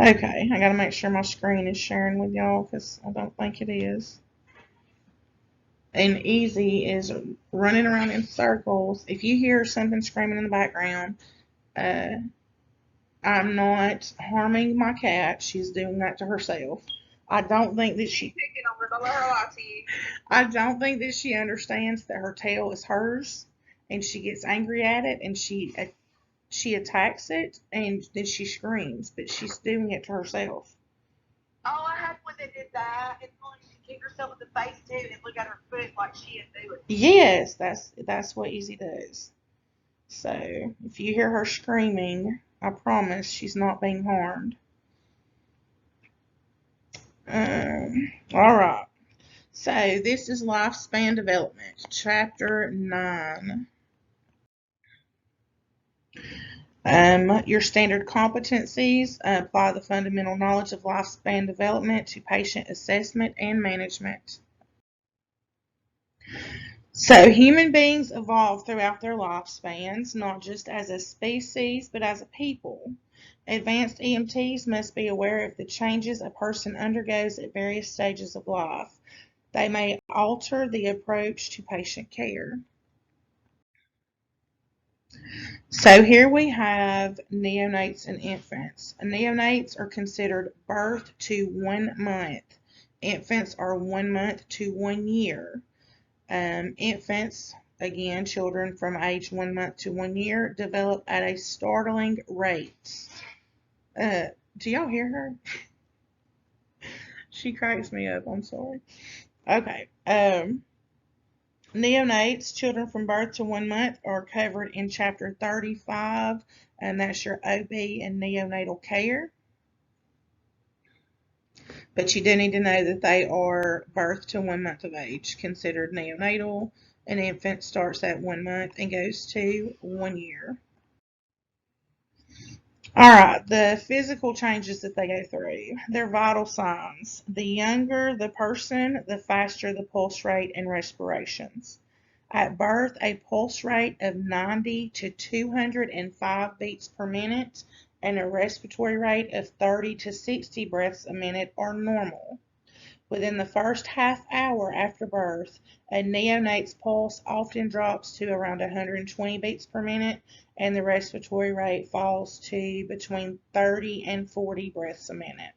Okay, I gotta make sure my screen is sharing with y'all because I don't think it is. And Easy is running around in circles. If you hear something screaming in the background, uh, I'm not harming my cat. She's doing that to herself. I don't think that she. I don't think that she understands that her tail is hers, and she gets angry at it, and she attacks it, and then she screams, but she's doing it to herself. Oh, I had one that did that, and she kicked herself in the face too, and look at her foot like she didn't do it. Yes, that's what Easy does. So if you hear her screaming, I promise she's not being harmed. All right. So this is lifespan development, chapter 9. Your standard competencies apply the fundamental knowledge of lifespan development to patient assessment and management. So human beings evolve throughout their lifespans, not just as a species, but as a people. Advanced EMTs must be aware of the changes a person undergoes at various stages of life. They may alter the approach to patient care. So here we have neonates and infants. Neonates are considered birth to 1 month. Infants are 1 month to 1 year. Infants, again, children from age 1 month to 1 year, develop at a startling rate. Do y'all hear her? She cracks me up. I'm sorry. Okay. Neonates, children from birth to 1 month, are covered in Chapter 35, and that's your OB and neonatal care. But you do need to know that they are birth to 1 month of age, considered neonatal. An infant starts at 1 month and goes to 1 year. All right, the physical changes that they go through, their vital signs. The younger the person, the faster the pulse rate and respirations. At birth, a pulse rate of 90 to 205 beats per minute and a respiratory rate of 30 to 60 breaths a minute are normal. Within the first half hour after birth, a neonate's pulse often drops to around 120 beats per minute, and the respiratory rate falls to between 30 and 40 breaths a minute.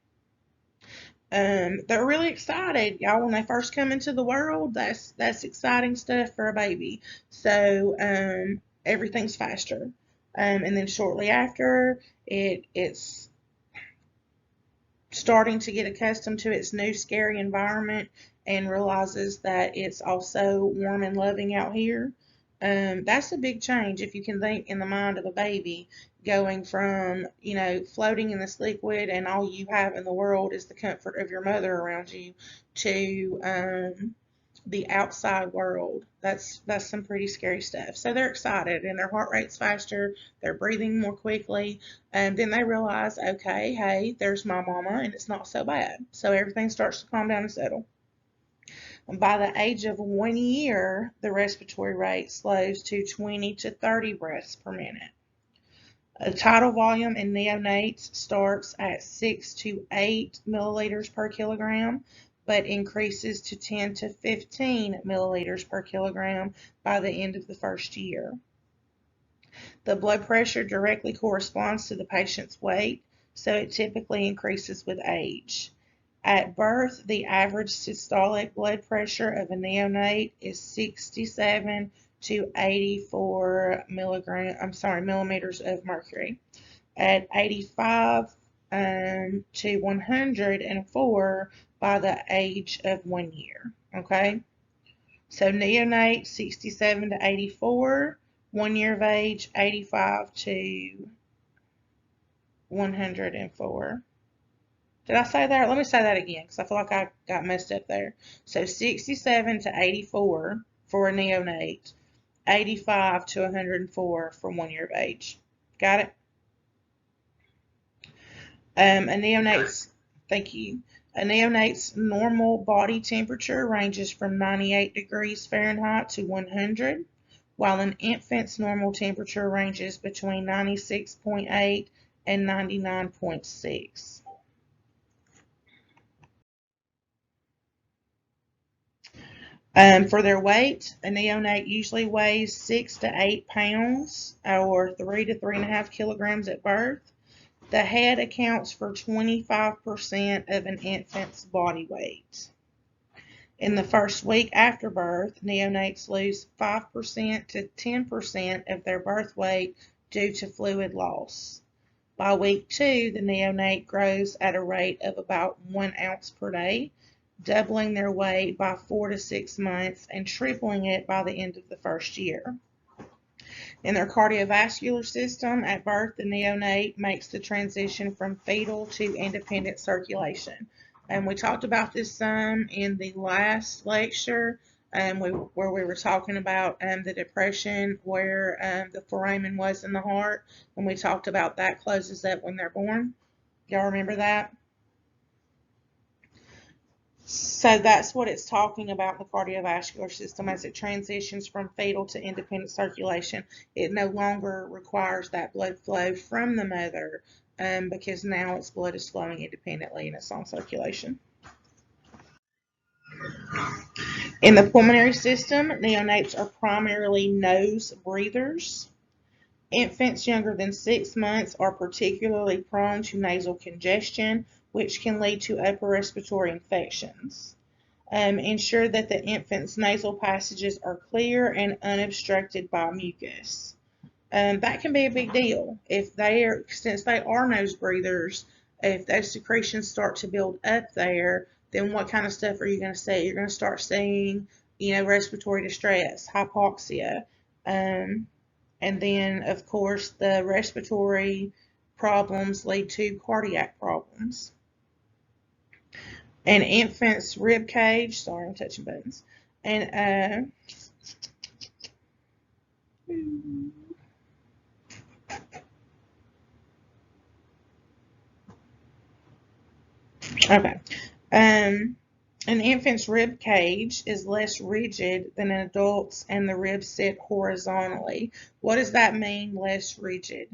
They're really excited, y'all. When they first come into the world, that's exciting stuff for a baby. So everything's faster, and then shortly after, it's starting to get accustomed to its new scary environment and realizes that it's also warm and loving out here. That's a big change if you can think in the mind of a baby going from, floating in this liquid and all you have in the world is the comfort of your mother around you to the outside world. That's some pretty scary stuff. So they're excited and their heart rate's faster, they're breathing more quickly, and then they realize, okay, hey, there's my mama and it's not so bad. So everything starts to calm down and settle. And by the age of 1 year, the respiratory rate slows to 20 to 30 breaths per minute. A tidal volume in neonates starts at 6 to 8 milliliters per kilogram, but increases to 10 to 15 milliliters per kilogram by the end of the first year. The blood pressure directly corresponds to the patient's weight, so it typically increases with age. At birth, the average systolic blood pressure of a neonate is 67 to 84 millimeters of mercury. At 85 to 104 by the age of 1 year. Okay, so neonate 67 to 84, 1 year of age 85 to 104. Did I say that? Let me say that again because I feel like I got messed up there. So 67 to 84 for a neonate, 85 to 104 for 1 year of age. Got it? A neonate's, thank you. A neonate's normal body temperature ranges from 98 degrees Fahrenheit to 100, while an infant's normal temperature ranges between 96.8 and 99.6. For their weight, a neonate usually weighs 6 to 8 pounds or 3 to 3.5 kilograms at birth. The head accounts for 25% of an infant's body weight. In the first week after birth, neonates lose 5% to 10% of their birth weight due to fluid loss. By week 2, the neonate grows at a rate of about 1 ounce per day, doubling their weight by 4 to 6 months and tripling it by the end of the first year. In their cardiovascular system, at birth, the neonate makes the transition from fetal to independent circulation. And we talked about this some in the last lecture, where we were talking about the depression where the foramen was in the heart, and we talked about that closes up when they're born. Y'all remember that? So that's what it's talking about in the cardiovascular system as it transitions from fetal to independent circulation. It no longer requires that blood flow from the mother because now its blood is flowing independently and it's on circulation. In the pulmonary system, neonates are primarily nose breathers. Infants younger than 6 months are particularly prone to nasal congestion, which can lead to upper respiratory infections. Ensure that the infant's nasal passages are clear and unobstructed by mucus. That can be a big deal. Since they are nose breathers, if those secretions start to build up there, then what kind of stuff are you going to see? You're going to start seeing, respiratory distress, hypoxia, and then, of course, the respiratory problems lead to cardiac problems. An infant's rib cage, sorry, I'm touching buttons, and okay, an infant's rib cage is less rigid than an adult's, and the ribs sit horizontally. What does that mean, less rigid?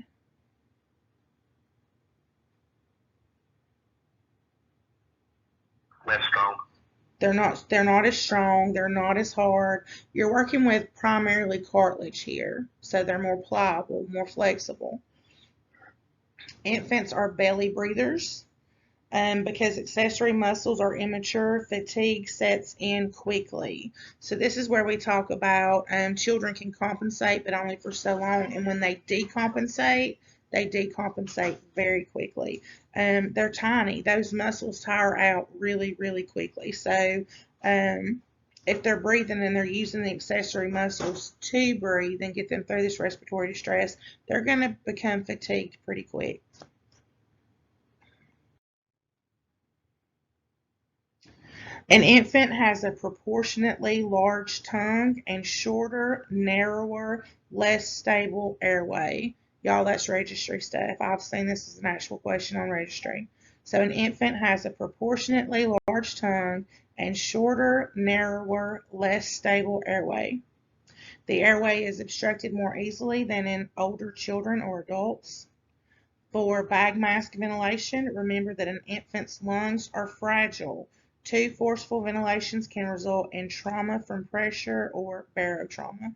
Less strong. They're not as strong, they're not as hard. You're working with primarily cartilage here, so they're more pliable, more flexible. Infants are belly breathers. Because accessory muscles are immature, fatigue sets in quickly. So this is where we talk about children can compensate, but only for so long. And when they decompensate very quickly. They're tiny. Those muscles tire out really, really quickly. So if they're breathing and they're using the accessory muscles to breathe and get them through this respiratory distress, they're going to become fatigued pretty quick. An infant has a proportionately large tongue and shorter, narrower, less stable airway. Y'all, that's registry stuff. I've seen this as an actual question on registry. So an infant has a proportionately large tongue and shorter, narrower, less stable airway. The airway is obstructed more easily than in older children or adults. For bag mask ventilation, remember that an infant's lungs are fragile. Too forceful ventilations can result in trauma from pressure or barotrauma.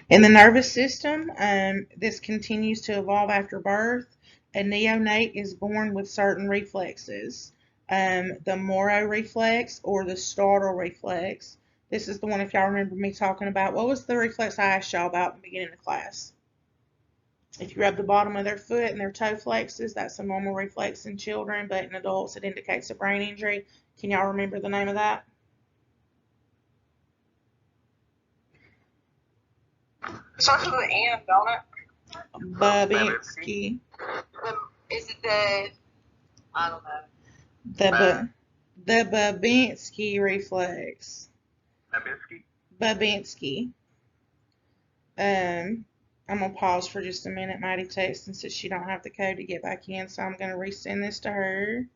In the nervous system, this continues to evolve after birth. A neonate is born with certain reflexes. The Moro reflex or the startle reflex. This is the one, if y'all remember me talking about. What was the reflex I asked y'all about in the beginning of class? If you rub the bottom of their foot and their toe flexes, that's a normal reflex in children, but in adults it indicates a brain injury. Can y'all remember the name of that? It starts with an M, don't it? Babinski. Is it the, I don't know. The Babinski reflex. Babinski? Babinski. I'm gonna pause for just a minute. Maddie texted and said she don't have the code to get back in, so I'm gonna resend this to her.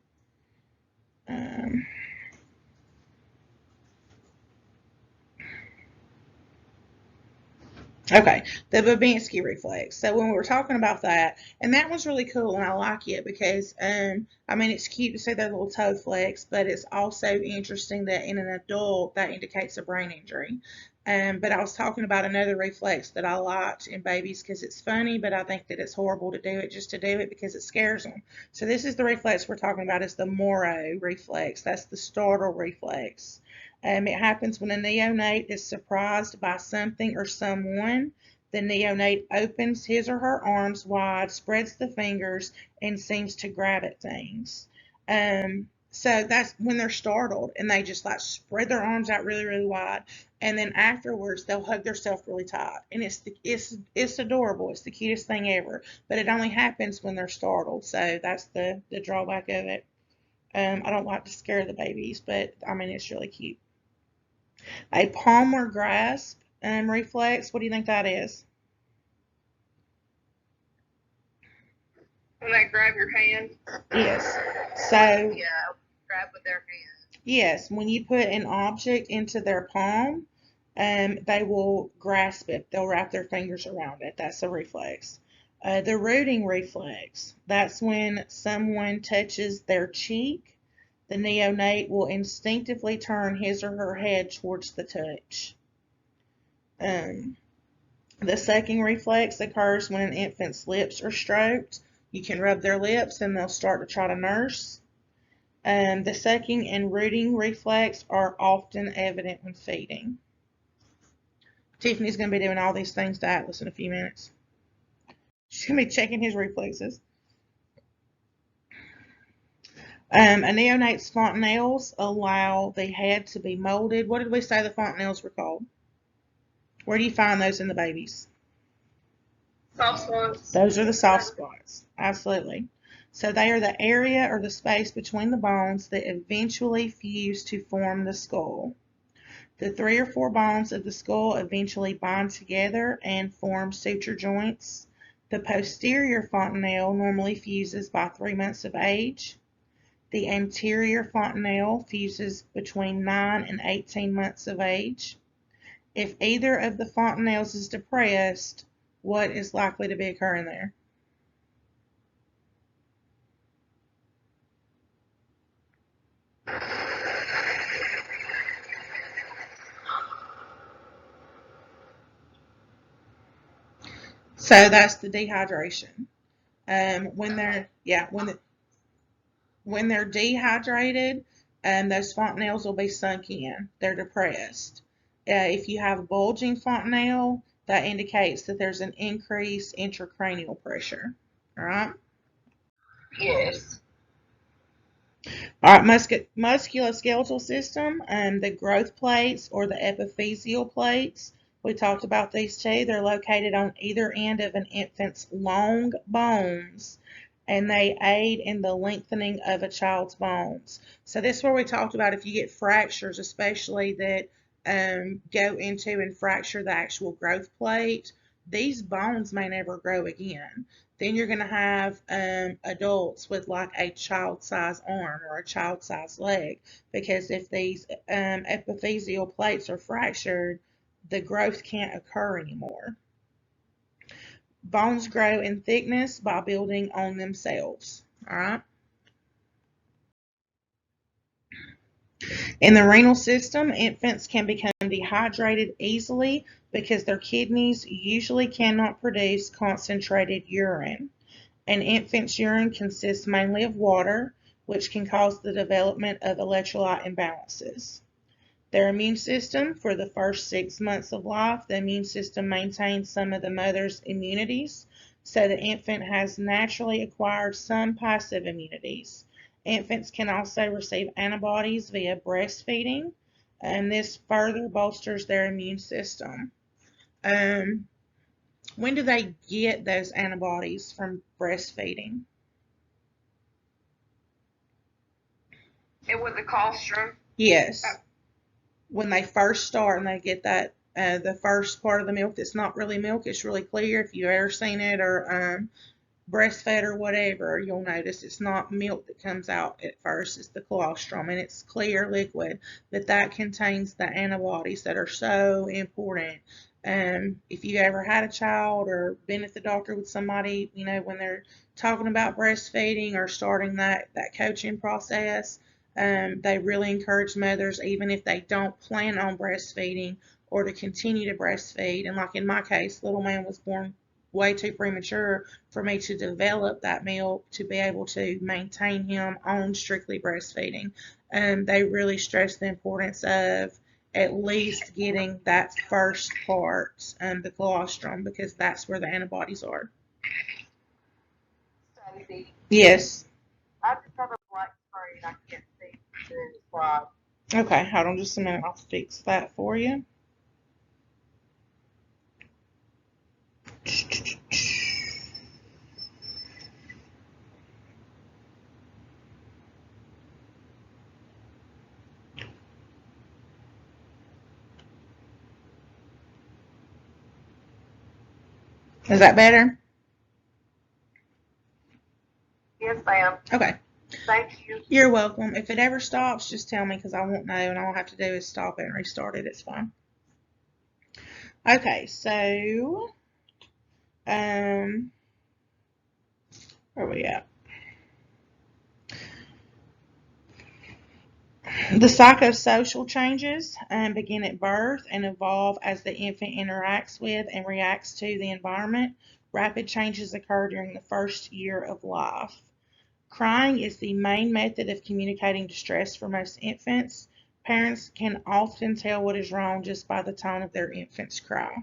Okay, the Babinski reflex. So when we were talking about that, and that one's really cool, and I like it because, I mean, it's cute to see that little toe flex, but it's also interesting that in an adult that indicates a brain injury. But I was talking about another reflex that I liked in babies because it's funny, but I think that it's horrible to do it just to do it because it scares them. So this is the reflex we're talking about is the Moro reflex. That's the startle reflex. It happens when a neonate is surprised by something or someone. The neonate opens his or her arms wide, spreads the fingers, and seems to grab at things. So that's when they're startled and they just like spread their arms out really, really wide. And then afterwards, they'll hug themselves really tight. And it's adorable. It's the cutest thing ever. But it only happens when they're startled. So that's the drawback of it. I don't like to scare the babies, but I mean, it's really cute. A palmar grasp reflex. What do you think that is? When they grab your hand. Yes. So, Yeah, grab with their hand. yes, when you put an object into their palm, they will grasp it. They'll wrap their fingers around it. That's a reflex. The rooting reflex. That's when someone touches their cheek. The neonate will instinctively turn his or her head towards the touch. Um, The sucking reflex occurs when an infant's lips are stroked. You can rub their lips and they'll start to try to nurse. The sucking and rooting reflex are often evident when feeding. Tiffany's going to be doing all these things to Atlas in a few minutes. She's going to be checking his reflexes. A neonate's fontanelles allow the head to be molded. What did we say the fontanelles were called? Where do you find those in the babies? Soft spots. Those are the soft spots. Absolutely. So they are the area or the space between the bones that eventually fuse to form the skull. The 3 or 4 bones of the skull eventually bind together and form suture joints. The posterior fontanelle normally fuses by 3 months of age. The anterior fontanelle fuses between 9 and 18 months of age. If either of the fontanelles is depressed, what is likely to be occurring there? So that's the dehydration. When they're when they're dehydrated, those fontanelles will be sunk in. They're depressed. If you have bulging fontanelle, that indicates that there's an increased intracranial pressure. All right. Yes. All right, musculoskeletal system, the growth plates or the epiphyseal plates. We talked about these two. They're located on either end of an infant's long bones, and they aid in the lengthening of a child's bones. So this is where we talked about if you get fractures, especially that go into and fracture the actual growth plate, these bones may never grow again. Then you're going to have adults with like a child-size arm or a child-size leg, because if these epiphyseal plates are fractured, the growth can't occur anymore. Bones grow in thickness by building on themselves. All right. In the renal system, infants can become dehydrated easily because their kidneys usually cannot produce concentrated urine. An infant's urine consists mainly of water, which can cause the development of electrolyte imbalances. Their immune system, for the first 6 months of life, the immune system maintains some of the mother's immunities, so the infant has naturally acquired some passive immunities. Infants can also receive antibodies via breastfeeding, and this further bolsters their immune system. Um, when do they get those antibodies from breastfeeding? And with the colostrum. Yes. When they first start and they get that, the first part of the milk that's not really milk, it's really clear. If you've ever seen it or breastfed or whatever, you'll notice it's not milk that comes out at first, it's the colostrum, and it's clear liquid, but that contains the antibodies that are so important If you ever had a child or been at the doctor with somebody, when they're talking about breastfeeding or starting that coaching process, they really encourage mothers, even if they don't plan on breastfeeding, or to continue to breastfeed. And like in my case, little man was born way too premature for me to develop that milk to be able to maintain him on strictly breastfeeding. They really stress the importance of at least getting that first part, the colostrum, because that's where the antibodies are. Stacy, Yes. I just have a black screen. I can't see the slide. Okay, hold on just a minute. I'll fix that for you. Is that better? Yes, ma'am. Okay. Thank you. You're welcome. If it ever stops, just tell me because I won't know, and all I have to do is stop it and restart it. It's fine. Okay, so where are we at? The psychosocial changes begin at birth and evolve as the infant interacts with and reacts to the environment. Rapid changes occur during the first year of life. Crying is the main method of communicating distress for most infants. Parents can often tell what is wrong just by the tone of their infant's cry.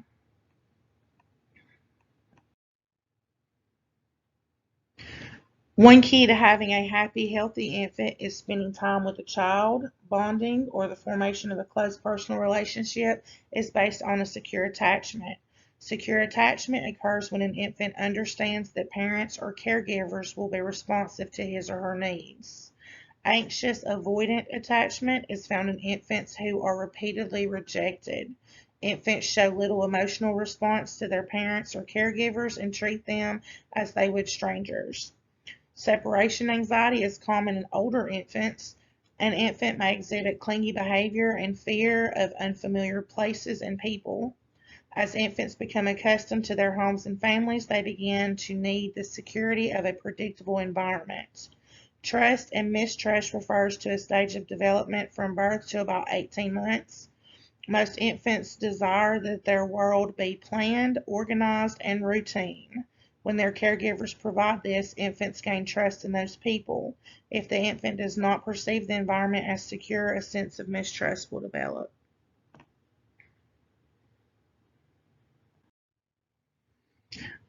One key to having a happy, healthy infant is spending time with a child. Bonding, or the formation of a close personal relationship, is based on a secure attachment. Secure attachment occurs when an infant understands that parents or caregivers will be responsive to his or her needs. Anxious avoidant attachment is found in infants who are repeatedly rejected. Infants show little emotional response to their parents or caregivers and treat them as they would strangers. Separation anxiety is common in older infants. An infant may exhibit clingy behavior and fear of unfamiliar places and people. As infants become accustomed to their homes and families, they begin to need the security of a predictable environment. Trust and mistrust refers to a stage of development from birth to about 18 months. Most infants desire that their world be planned, organized, and routine. When their caregivers provide this, infants gain trust in those people. If the infant does not perceive the environment as secure, a sense of mistrust will develop.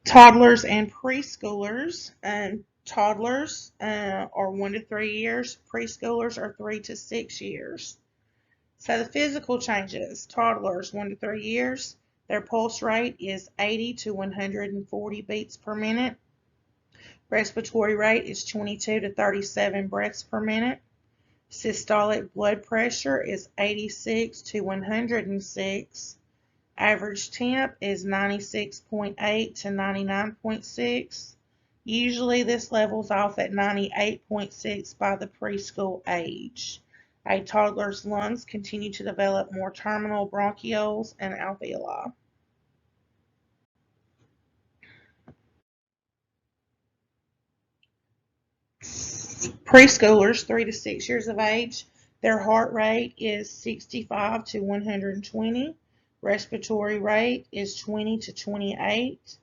Toddlers and preschoolers. Toddlers are 1 to 3 years. Preschoolers are 3 to 6 years. So the physical changes, toddlers 1 to 3 years, their pulse rate is 80 to 140 beats per minute. Respiratory rate is 22 to 37 breaths per minute. Systolic blood pressure is 86 to 106. Average temp is 96.8 to 99.6. Usually this levels off at 98.6 by the preschool age. A toddler's lungs continue to develop more terminal bronchioles and alveoli. Preschoolers 3 to 6 years of age, their heart rate is 65 to 120. Respiratory rate is 20 to 28.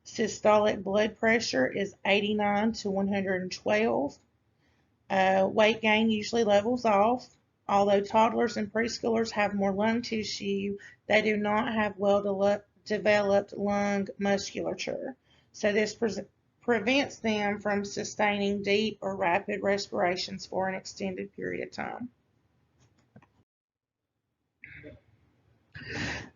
Systolic blood pressure is 89 to 112. Weight gain usually levels off. Although toddlers and preschoolers have more lung tissue, they do not have well developed lung musculature. So this prevents them from sustaining deep or rapid respirations for an extended period of time.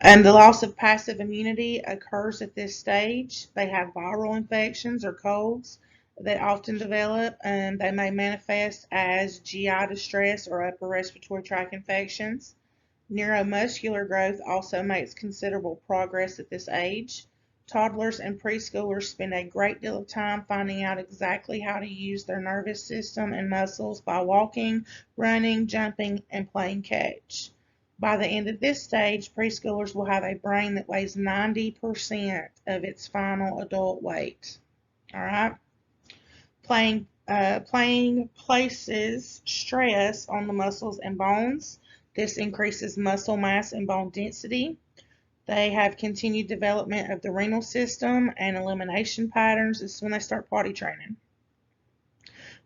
And the loss of passive immunity occurs at this stage. They have viral infections or colds that often develop, and they may manifest as GI distress or upper respiratory tract infections. Neuromuscular growth also makes considerable progress at this age. Toddlers and preschoolers spend a great deal of time finding out exactly how to use their nervous system and muscles by walking, running, jumping, and playing catch. By the end of this stage, preschoolers will have a brain that weighs 90% of its final adult weight. All right. Playing places stress on the muscles and bones. This increases muscle mass and bone density. They have continued development of the renal system and elimination patterns. This is when they start potty training.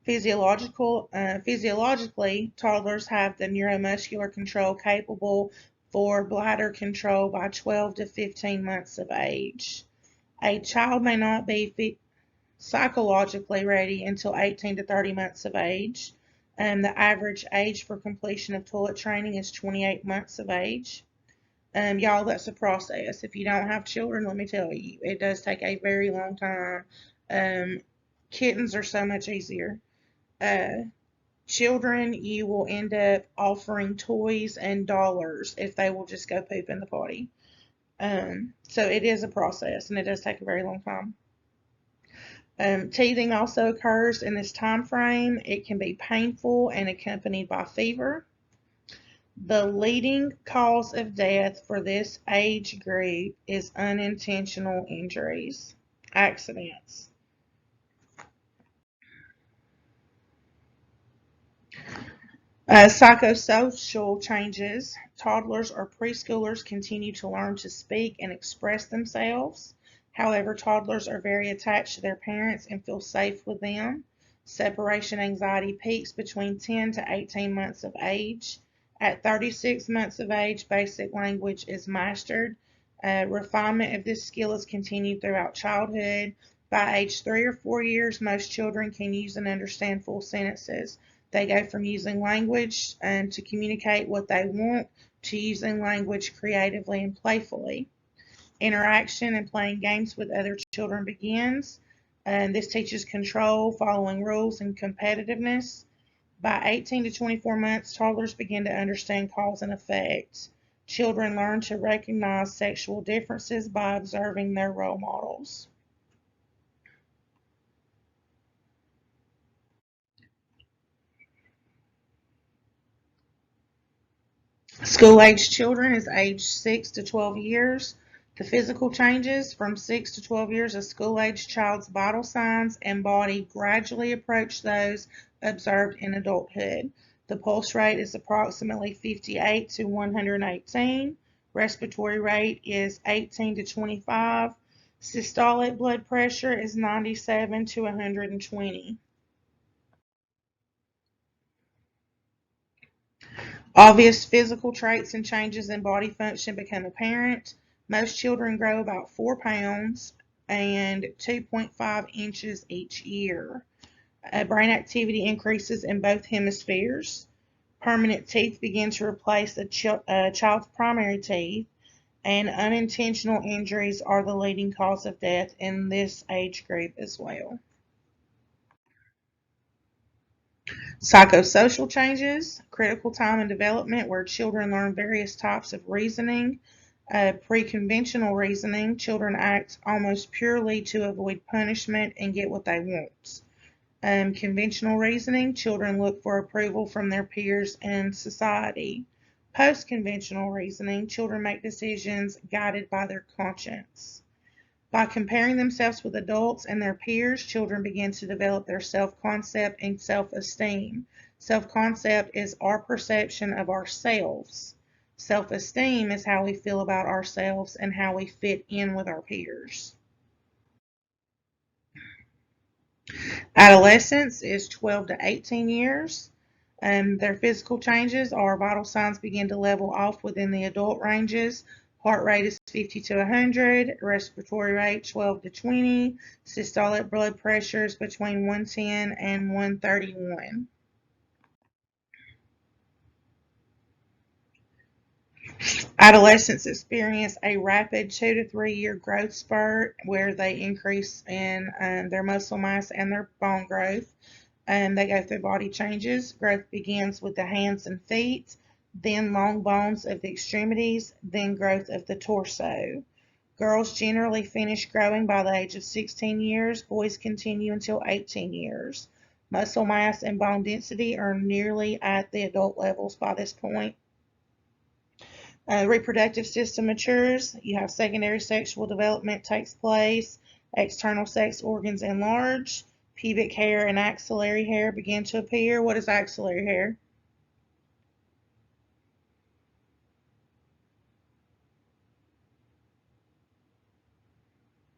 Physiologically, toddlers have the neuromuscular control capable for bladder control by 12 to 15 months of age. A child may not be psychologically ready until 18 to 30 months of age. The average age for completion of toilet training is 28 months of age. Y'all, that's a process. If you don't have children, let me tell you, it does take a very long time. Kittens are so much easier. Uh, Children, you will end up offering toys and dollars if they will just go poop in the potty. So it is a process and it does take a very long time. Teething also occurs in this time frame. It can be painful and accompanied by fever. The leading cause of death for this age group is unintentional injuries, accidents. Psychosocial changes. Toddlers or preschoolers continue to learn to speak and express themselves. However, toddlers are very attached to their parents and feel safe with them. Separation anxiety peaks between 10 to 18 months of age. At 36 months of age, basic language is mastered. Refinement of this skill is continued throughout childhood. By age 3 or 4 years, most children can use and understand full sentences. They go from using language to communicate what they want to using language creatively and playfully. Interaction and playing games with other children begins. And this teaches control, following rules, and competitiveness. By 18 to 24 months, toddlers begin to understand cause and effect. Children learn to recognize sexual differences by observing their role models. School-age children is age 6 to 12 years. The physical changes from 6 to 12 years, a school-age child's vital signs and body gradually approach those observed in adulthood. The pulse rate is approximately 58 to 118. Respiratory rate is 18 to 25. Systolic blood pressure is 97 to 120. Obvious physical traits and changes in body function become apparent. Most children grow about 4 pounds and 2.5 inches each year. Brain activity increases in both hemispheres. Permanent teeth begin to replace a child's primary teeth, and unintentional injuries are the leading cause of death in this age group as well. Psychosocial changes, critical time in development where children learn various types of reasoning. Pre-conventional reasoning, children act almost purely to avoid punishment and get what they want. Conventional reasoning, children look for approval from their peers and society. Post-conventional reasoning, children make decisions guided by their conscience. By comparing themselves with adults and their peers, children begin to develop their self-concept and self-esteem. Self-concept is our perception of ourselves. Self-esteem is how we feel about ourselves and how we fit in with our peers. Adolescence is 12 to 18 years. Their physical changes are vital signs begin to level off within the adult ranges. Heart rate is 50 to 100, respiratory rate 12 to 20, systolic blood pressure is between 110 and 131. Adolescents experience a rapid 2 to 3 year growth spurt where they increase in their muscle mass and their bone growth. They go through body changes. Growth begins with the hands and feet, then long bones of the extremities, then growth of the torso. Girls generally finish growing by the age of 16 years. Boys continue until 18 years. Muscle mass and bone density are nearly at the adult levels by this point. Reproductive system matures. You have secondary sexual development takes place. External sex organs enlarge. Pubic hair and axillary hair begin to appear. What is axillary hair?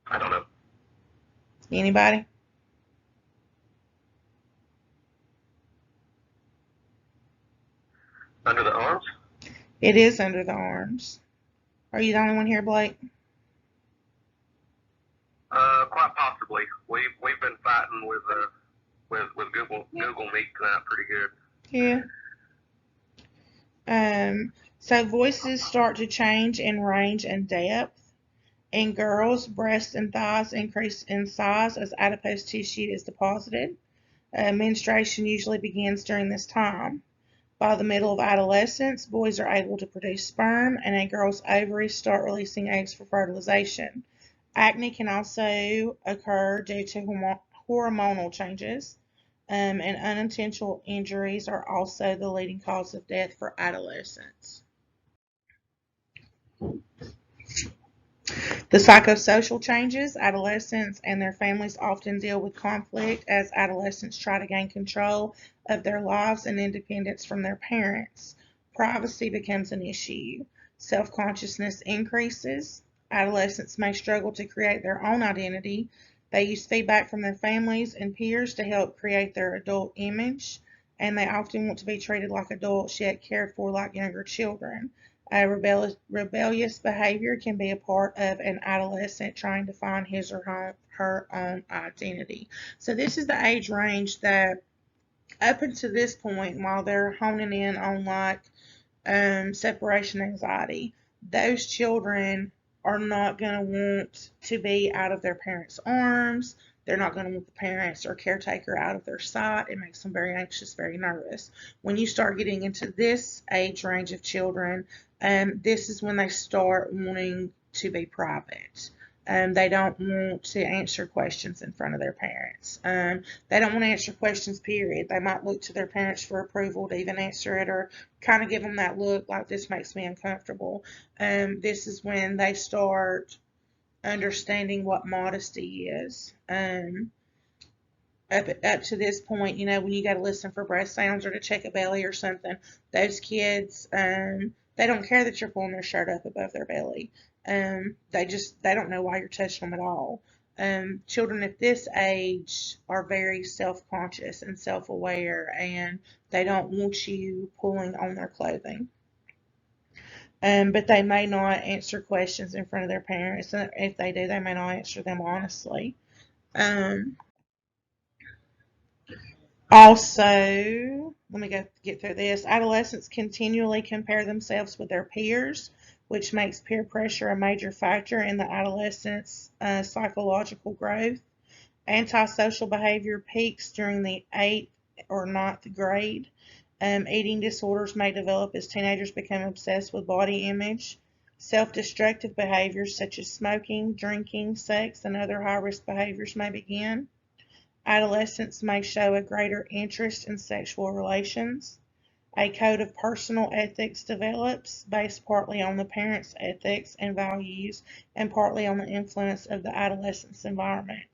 I don't know. Anybody? Under the arms? It is under the arms. Are you the only one here, Blake? Quite possibly. We've been fighting with Google Meet tonight pretty good. Yeah. So voices start to change in range and depth. In girls, breasts and thighs increase in size as adipose tissue is deposited. Menstruation usually begins during this time. By the middle of adolescence, boys are able to produce sperm, and a girl's ovaries start releasing eggs for fertilization. Acne can also occur due to hormonal changes, and unintentional injuries are also the leading cause of death for adolescents. The psychosocial changes. Adolescents and their families often deal with conflict as adolescents try to gain control of their lives and independence from their parents. Privacy becomes an issue. Self-consciousness increases. Adolescents may struggle to create their own identity. They use feedback from their families and peers to help create their adult image, and they often want to be treated like adults yet cared for like younger children. Rebellious behavior can be a part of an adolescent trying to find his or her own identity. So this is the age range that up until this point, while they're honing in on like separation anxiety, those children are not going to want to be out of their parents' arms. They're not going to want the parents or caretaker out of their sight. It makes them very anxious, very nervous. When you start getting into this age range of children, this is when they start wanting to be private. They don't want to answer questions in front of their parents. They don't want to answer questions, period. They might look to their parents for approval to even answer it, or kind of give them that look like this makes me uncomfortable. This is when they start understanding what modesty is. Up to this point, you know, when you got to listen for breath sounds or to check a belly or something, those kids, they don't care that you're pulling their shirt up above their belly. They don't know why you're touching them at all. Children at this age are very self-conscious and self-aware, and they don't want you pulling on their clothing. But they may not answer questions in front of their parents, and if they do, they may not answer them honestly. Also, let me get through this. Adolescents continually compare themselves with their peers, which makes peer pressure a major factor in the adolescent's psychological growth. Antisocial behavior peaks during the 8th or ninth grade. Eating disorders may develop as teenagers become obsessed with body image. Self-destructive behaviors such as smoking, drinking, sex, and other high-risk behaviors may begin. Adolescents may show a greater interest in sexual relations. A code of personal ethics develops, based partly on the parents' ethics and values and partly on the influence of the adolescent's environment.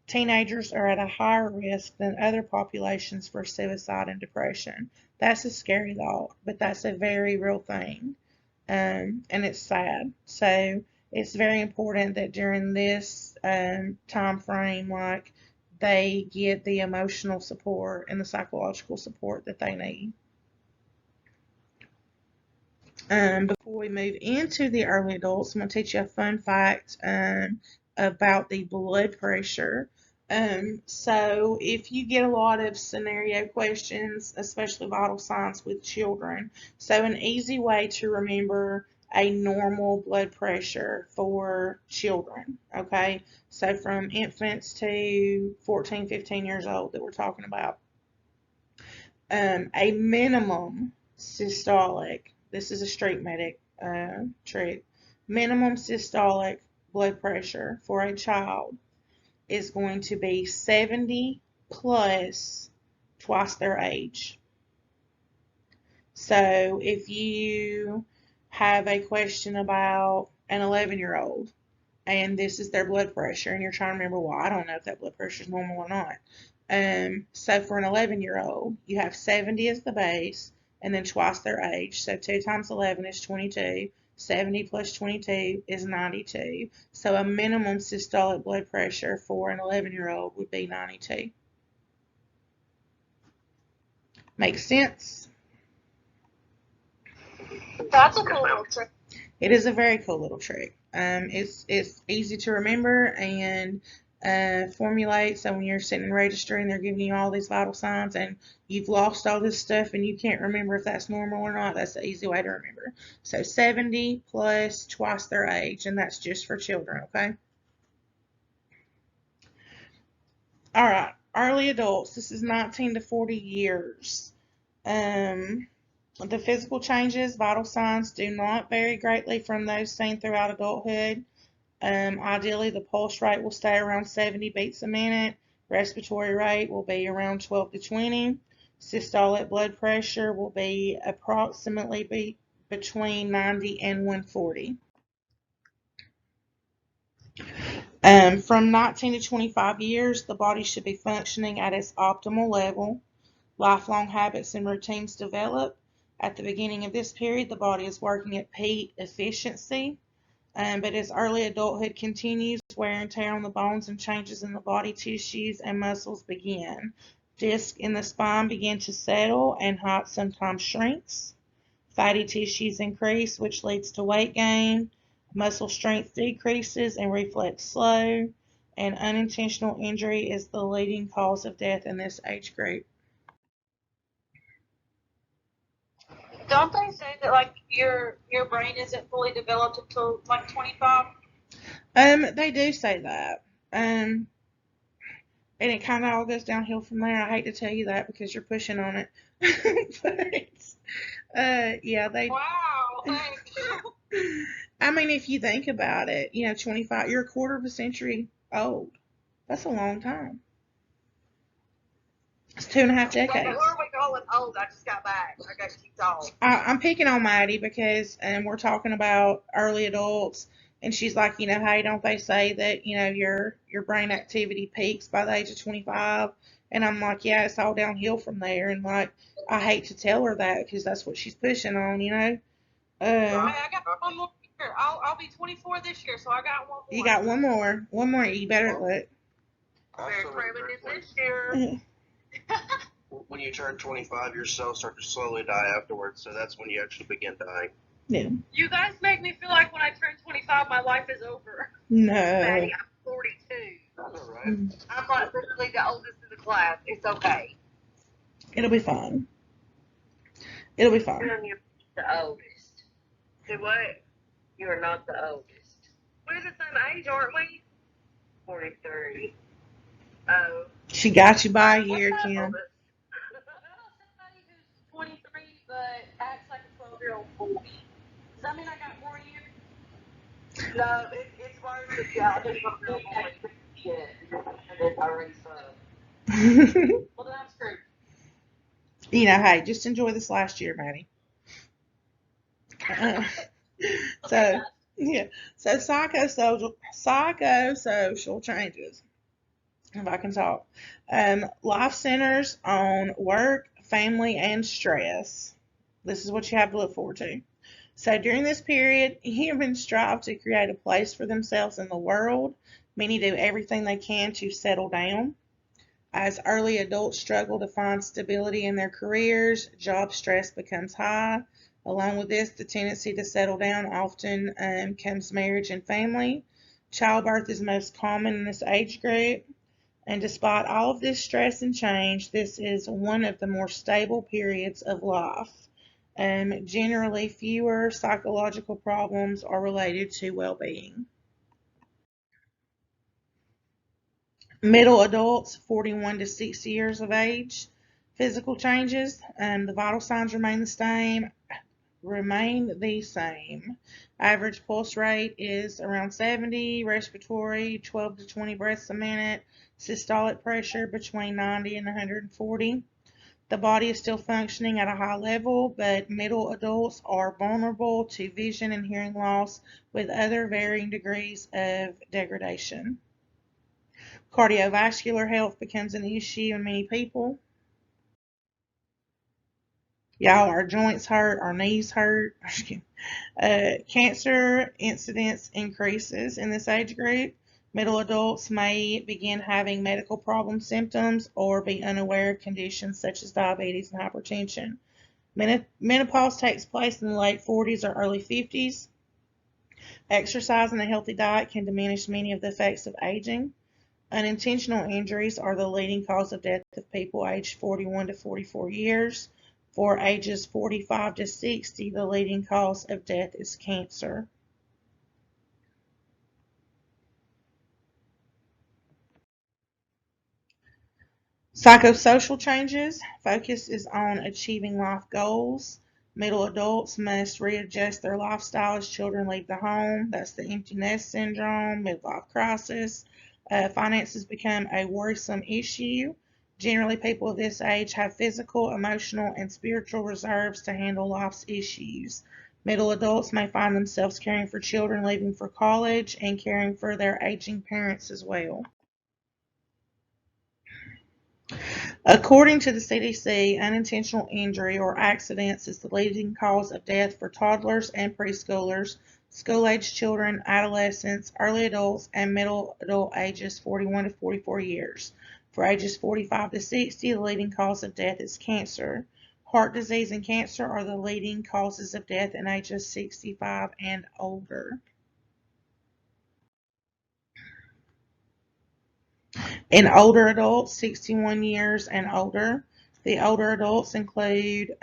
Teenagers are at a higher risk than other populations for suicide and depression. That's a scary thought, but that's a very real thing. And it's sad. So it's very important that during this time frame, like, they get the emotional support and the psychological support that they need. Before we move into the early adults, I'm going to teach you a fun fact about the blood pressure. So if you get a lot of scenario questions, especially vital signs with children, so an easy way to remember a normal blood pressure for children, okay? So from infants to 14, 15 years old that we're talking about. A minimum systolic, this is a street medic trick, minimum systolic blood pressure for a child is going to be 70 plus twice their age. So if you have a question about an 11-year-old and this is their blood pressure and you're trying to remember, well, I don't know if that blood pressure is normal or not. So for an 11-year-old, you have 70 as the base and then twice their age. So 2 times 11 is 22. 70 plus 22 is 92. So a minimum systolic blood pressure for an 11-year-old would be 92. Makes sense? That's a cool little trick. It is a very cool little trick. It's easy to remember and formulate. So when you're sitting and registering, they're giving you all these vital signs and you've lost all this stuff and you can't remember if that's normal or not. That's an easy way to remember. So 70 plus twice their age, and that's just for children, okay? All right, early adults. This is 19 to 40 years. The physical changes, vital signs do not vary greatly from those seen throughout adulthood. Ideally, the pulse rate will stay around 70 beats a minute. Respiratory rate will be around 12 to 20. Systolic blood pressure will be approximately between 90 and 140. From 19 to 25 years, the body should be functioning at its optimal level. Lifelong habits and routines develop. At the beginning of this period, the body is working at peak efficiency. But as early adulthood continues, wear and tear on the bones and changes in the body tissues and muscles begin. Discs in the spine begin to settle and height sometimes shrinks. Fatty tissues increase, which leads to weight gain. Muscle strength decreases and reflex slow. And unintentional injury is the leading cause of death in this age group. Don't they say that like your brain isn't fully developed until like 25? They do say that. And it kind of all goes downhill from there. I hate to tell you that because you're pushing on it. But yeah, they. Wow, thank you. I mean, if you think about it, 25, you're a quarter of a century old. That's a long time. It's 2.5 decades. Who are we calling old? I just got back. I got to keep talking. I'm picking on Maddie because we're talking about early adults, and she's like, hey, don't they say that your brain activity peaks by the age of 25? And I'm like, yeah, it's all downhill from there. And like, I hate to tell her that because that's what she's pushing on, Right, I got one more year. I'll be 24 this year, so I got one more. You got one more. One more. You better look. Very prevalent this year. When you turn 25, your cells start to slowly die afterwards, so that's when you actually begin dying. Yeah. You guys make me feel like when I turn 25, my life is over. No. Maddie, I'm 42. That's all right. I'm like literally the oldest in the class. It's okay. It'll be fine. It'll be fine. You're the oldest. Do what? You are not the oldest. We're the same age, aren't we? 43. Oh. She got you by a year, Kim. Somebody who's 23 but acts like a 12-year-old 40. Does that mean I got more years? No, it's worse if y'all just want to Well, then I'm screwed. Hey, just enjoy this last year, Maddie. So psychosocial changes. If I can talk. Life centers on work, family, and stress. This is what you have to look forward to. So during this period, humans strive to create a place for themselves in the world. Many do everything they can to settle down. As early adults struggle to find stability in their careers, job stress becomes high. Along with this, the tendency to settle down often comes marriage and family. Childbirth is most common in this age group. And despite all of this stress and change, this is one of the more stable periods of life. Generally, fewer psychological problems are related to well-being. Middle adults, 41 to 60 years of age. Physical changes, the vital signs remain the same. Average pulse rate is around 70, respiratory 12 to 20 breaths a minute, systolic pressure between 90 and 140. The body is still functioning at a high level, but middle adults are vulnerable to vision and hearing loss with other varying degrees of degradation. Cardiovascular health becomes an issue in many people. Y'all, our joints hurt, our knees hurt. Cancer incidence increases in this age group. Middle adults may begin having medical problem symptoms or be unaware of conditions such as diabetes and hypertension. Menopause takes place in the late 40s or early 50s. Exercise and a healthy diet can diminish many of the effects of aging. Unintentional injuries are the leading cause of death of people aged 41 to 44 years. For ages 45 to 60, the leading cause of death is cancer. Psychosocial changes focus is on achieving life goals. Middle adults must readjust their lifestyle as children leave the home. That's the empty nest syndrome, midlife crisis. Finances become a worrisome issue. Generally, people of this age have physical, emotional, and spiritual reserves to handle life's issues. Middle adults may find themselves caring for children leaving for college and caring for their aging parents as well. According to the CDC, unintentional injury or accidents is the leading cause of death for toddlers and preschoolers, school-aged children, adolescents, early adults, and middle adult ages 41 to 44 years. For ages 45 to 60, the leading cause of death is cancer. Heart disease and cancer are the leading causes of death in ages 65 and older. In older adults, 61 years and older, the older adults include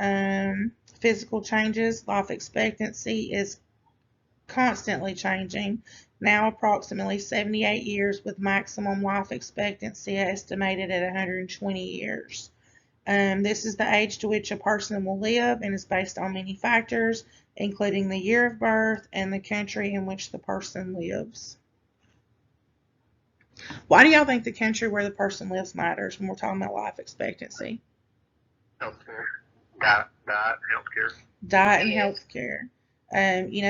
physical changes. Life expectancy is constantly changing, now approximately 78 years, with maximum life expectancy estimated at 120 years. This is the age to which a person will live and is based on many factors, including the year of birth and the country in which the person lives. Why do y'all think the country where the person lives matters when we're talking about life expectancy? Healthcare. Diet, healthcare. Diet and healthcare.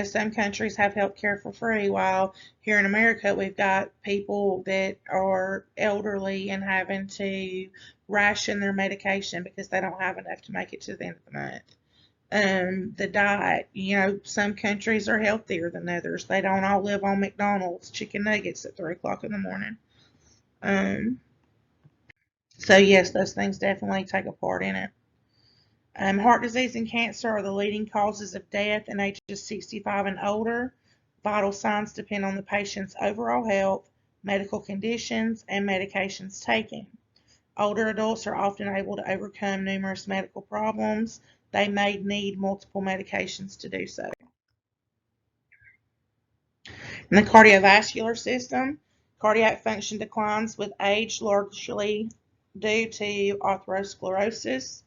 Some countries have healthcare for free, while here in America we've got people that are elderly and having to ration their medication because they don't have enough to make it to the end of the month. The diet, some countries are healthier than others. They don't all live on McDonald's chicken nuggets at 3 o'clock in the morning. So yes, those things definitely take a part in it. Heart disease and cancer are the leading causes of death in ages 65 and older. Vital signs depend on the patient's overall health, medical conditions, and medications taken. Older adults are often able to overcome numerous medical problems. They may need multiple medications to do so. In the cardiovascular system, cardiac function declines with age, largely due to atherosclerosis.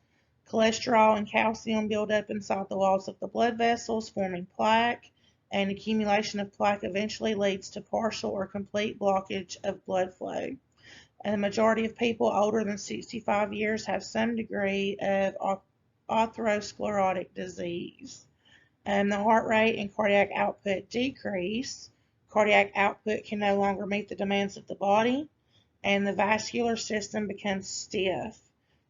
Cholesterol and calcium build up inside the walls of the blood vessels, forming plaque, and accumulation of plaque eventually leads to partial or complete blockage of blood flow. And the majority of people older than 65 years have some degree of atherosclerotic disease. And the heart rate and cardiac output decrease. Cardiac output can no longer meet the demands of the body, and the vascular system becomes stiff.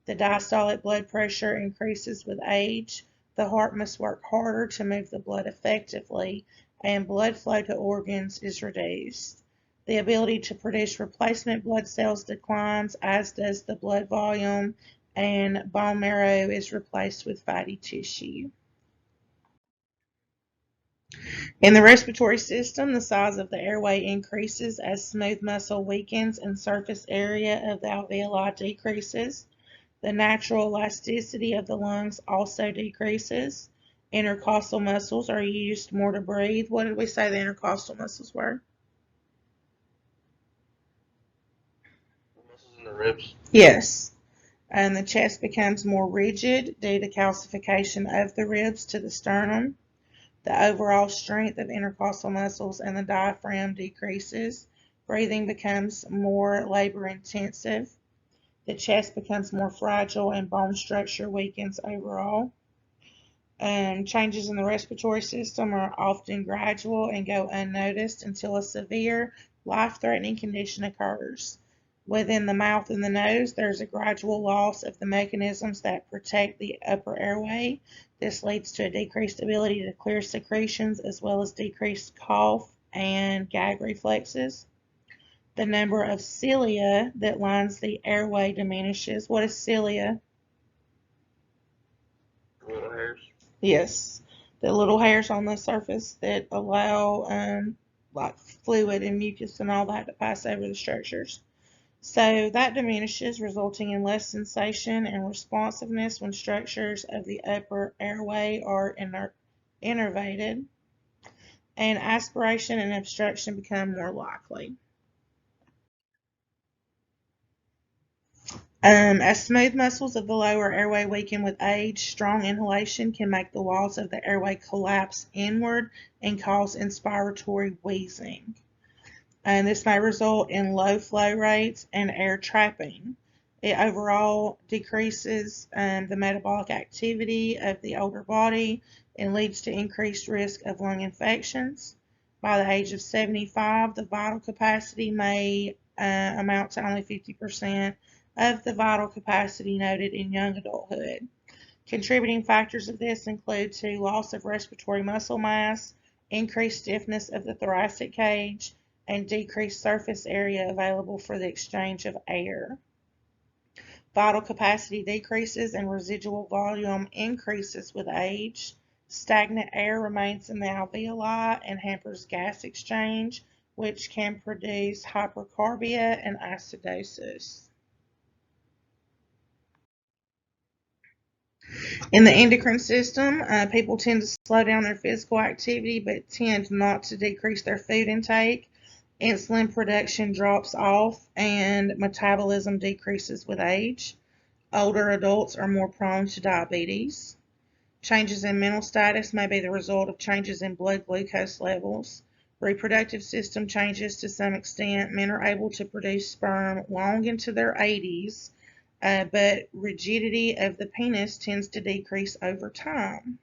The diastolic blood pressure increases with age. The heart must work harder to move the blood effectively, and blood flow to organs is reduced. The ability to produce replacement blood cells declines, as does the blood volume, and bone marrow is replaced with fatty tissue. In the respiratory system, the size of the airway increases as smooth muscle weakens and surface area of the alveoli decreases. The natural elasticity of the lungs also decreases. Intercostal muscles are used more to breathe. What did we say the intercostal muscles were? Muscles in the ribs. Yes. And the chest becomes more rigid due to calcification of the ribs to the sternum. The overall strength of intercostal muscles and the diaphragm decreases. Breathing becomes more labor intensive. The chest becomes more fragile and bone structure weakens overall. Changes in the respiratory system are often gradual and go unnoticed until a severe, life-threatening condition occurs. Within the mouth and the nose, there's a gradual loss of the mechanisms that protect the upper airway. This leads to a decreased ability to clear secretions as well as decreased cough and gag reflexes. The number of cilia that lines the airway diminishes. What is cilia? Little hairs. Yes, the little hairs on the surface that allow like fluid and mucus and all that to pass over the structures. So that diminishes, resulting in less sensation and responsiveness when structures of the upper airway are innervated, and aspiration and obstruction become more likely. As smooth muscles of the lower airway weaken with age, strong inhalation can make the walls of the airway collapse inward and cause inspiratory wheezing. This may result in low flow rates and air trapping. It overall decreases the metabolic activity of the older body and leads to increased risk of lung infections. By the age of 75, the vital capacity may amount to only 50% of the vital capacity noted in young adulthood. Contributing factors of this include loss of respiratory muscle mass, increased stiffness of the thoracic cage, and decreased surface area available for the exchange of air. Vital capacity decreases and residual volume increases with age. Stagnant air remains in the alveoli and hampers gas exchange, which can produce hypercarbia and acidosis. In the endocrine system, people tend to slow down their physical activity but tend not to decrease their food intake. Insulin production drops off and metabolism decreases with age. Older adults are more prone to diabetes. Changes in mental status may be the result of changes in blood glucose levels. Reproductive system changes to some extent. Men are able to produce sperm long into their 80s. But rigidity of the penis tends to decrease over time.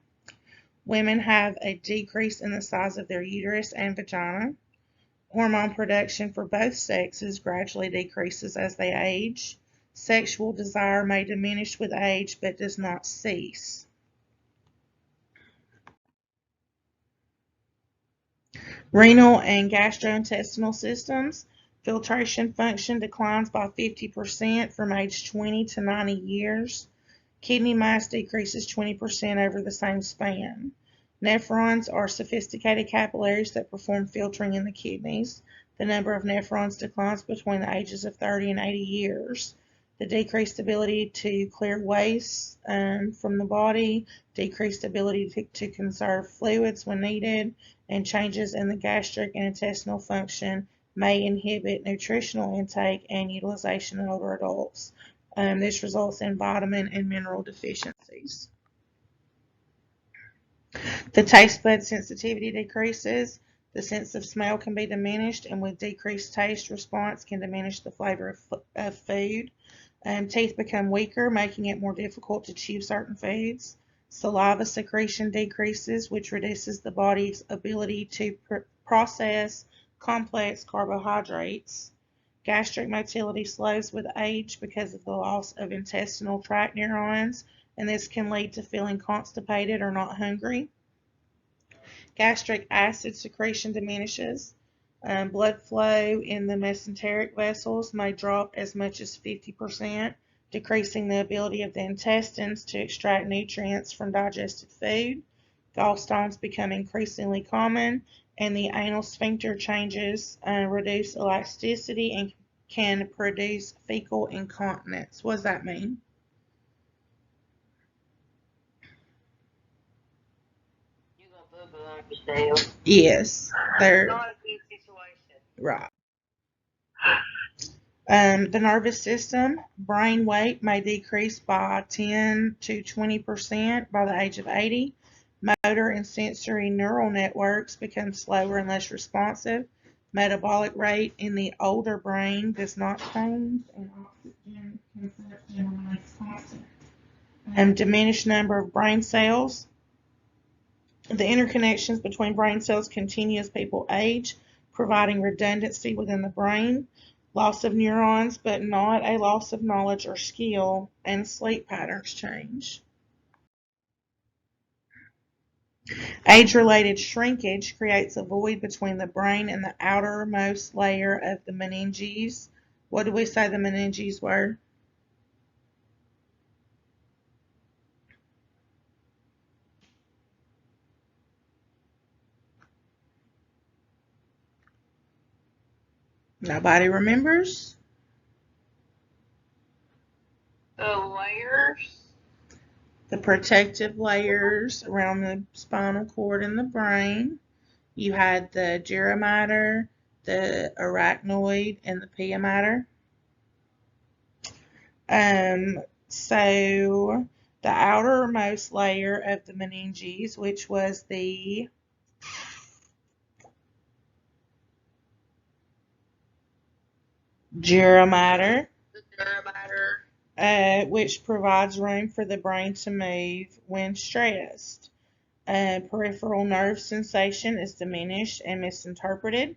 Women have a decrease in the size of their uterus and vagina. Hormone production for both sexes gradually decreases as they age. Sexual desire may diminish with age but does not cease. Renal and gastrointestinal systems. Filtration function declines by 50% from age 20 to 90 years. Kidney mass decreases 20% over the same span. Nephrons are sophisticated capillaries that perform filtering in the kidneys. The number of nephrons declines between the ages of 30 and 80 years. The decreased ability to clear waste from the body, decreased ability to conserve fluids when needed, and changes in the gastric and intestinal function may inhibit nutritional intake and utilization in older adults. This results in vitamin and mineral deficiencies. The taste bud sensitivity decreases. The sense of smell can be diminished, and with decreased taste response can diminish the flavor of food. Teeth become weaker, making it more difficult to chew certain foods. Saliva secretion decreases, which reduces the body's ability to process complex carbohydrates. Gastric motility slows with age because of the loss of intestinal tract neurons, and this can lead to feeling constipated or not hungry. Gastric acid secretion diminishes. Blood flow in the mesenteric vessels may drop as much as 50%, decreasing the ability of the intestines to extract nutrients from digested food. Gallstones become increasingly common, and the anal sphincter changes reduce elasticity and can produce fecal incontinence. What does that mean? You gonna bubble on yourself. Yes, they're Not a good situation. right. The nervous system, brain weight may decrease by 10 to 20% by the age of 80. Motor and sensory neural networks become slower and less responsive. Metabolic rate in the older brain does not change, and oxygen consumption Diminished number of brain cells. The interconnections between brain cells continue as people age, providing redundancy within the brain. Loss of neurons, but not a loss of knowledge or skill, and sleep patterns change. Age-related shrinkage creates a void between the brain and the outermost layer of the meninges. What did we say the meninges were? Nobody remembers? The layers. The protective layers around the spinal cord and the brain. You had the dura mater, the arachnoid, and the pia mater. So the outermost layer of the meninges, which was the dura mater, which provides room for the brain to move when stressed. Peripheral nerve sensation is diminished and misinterpreted.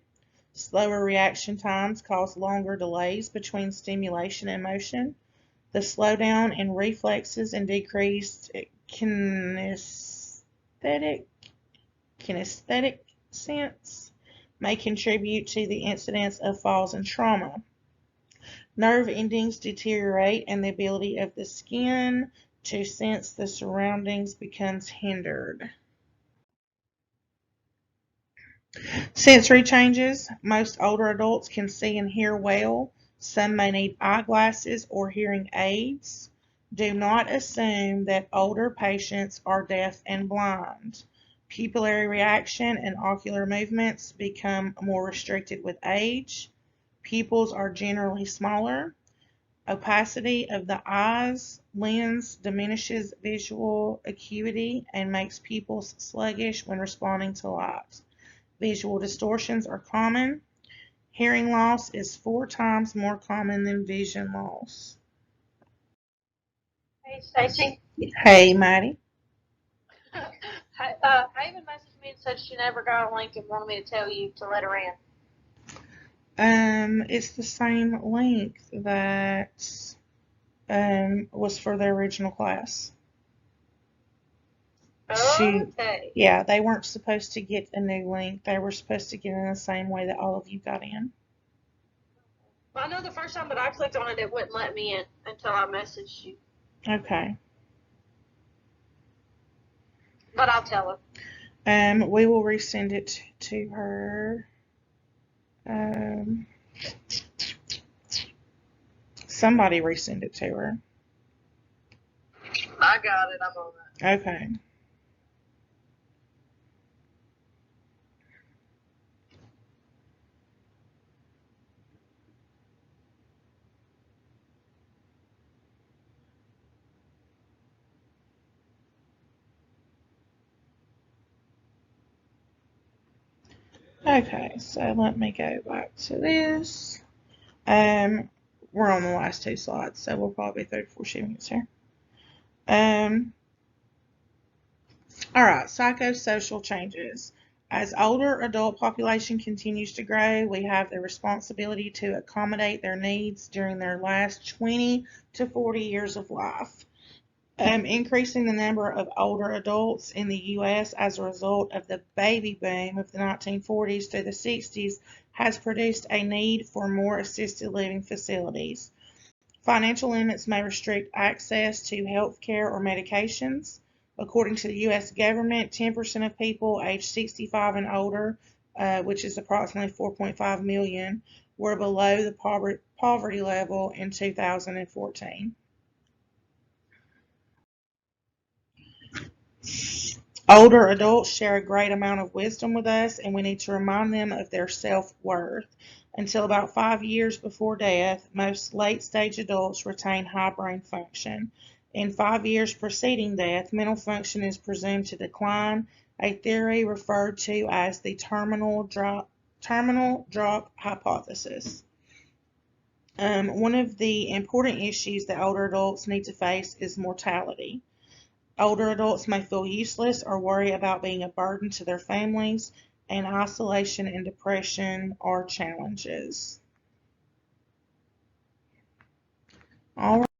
Slower reaction times cause longer delays between stimulation and motion. The slowdown in reflexes and decreased kinesthetic sense may contribute to the incidence of falls and trauma. Nerve endings deteriorate and the ability of the skin to sense the surroundings becomes hindered. Sensory changes. Most older adults can see and hear well. Some may need eyeglasses or hearing aids. Do not assume that older patients are deaf and blind. Pupillary reaction and ocular movements become more restricted with age. Pupils are generally smaller. Opacity of the eyes lens diminishes visual acuity and makes pupils sluggish when responding to light. Visual distortions are common. Hearing loss is 4 times more common than vision loss. Hey, Stacy. Hey, Maddie. Haven messaged me and said she never got a link and wanted me to tell you to let her in. It's the same link that was for the original class. Okay. Yeah, they weren't supposed to get a new link. They were supposed to get in the same way that all of you got in. Well, I know the first time that I clicked on it, it wouldn't let me in until I messaged you. Okay. But I'll tell her. We will resend it to her. Somebody resend it to her. I got it. I'm on it. Okay. Okay, so let me go back to this. We're on the last 2 slides, so we'll probably be 34 minutes here. Alright, psychosocial changes. As older adult population continues to grow, we have the responsibility to accommodate their needs during their last 20 to 40 years of life. Increasing the number of older adults in the U.S. as a result of the baby boom of the 1940s through the 60s has produced a need for more assisted living facilities. Financial limits may restrict access to health care or medications. According to the U.S. government, 10% of people aged 65 and older, which is approximately 4.5 million, were below the poverty level in 2014. Older adults share a great amount of wisdom with us, and we need to remind them of their self-worth. Until about 5 years before death, most late-stage adults retain high brain function. In 5 years preceding death, mental function is presumed to decline, a theory referred to as the terminal drop hypothesis. One of the important issues that older adults need to face is mortality. Older adults may feel useless or worry about being a burden to their families, and isolation and depression are challenges. All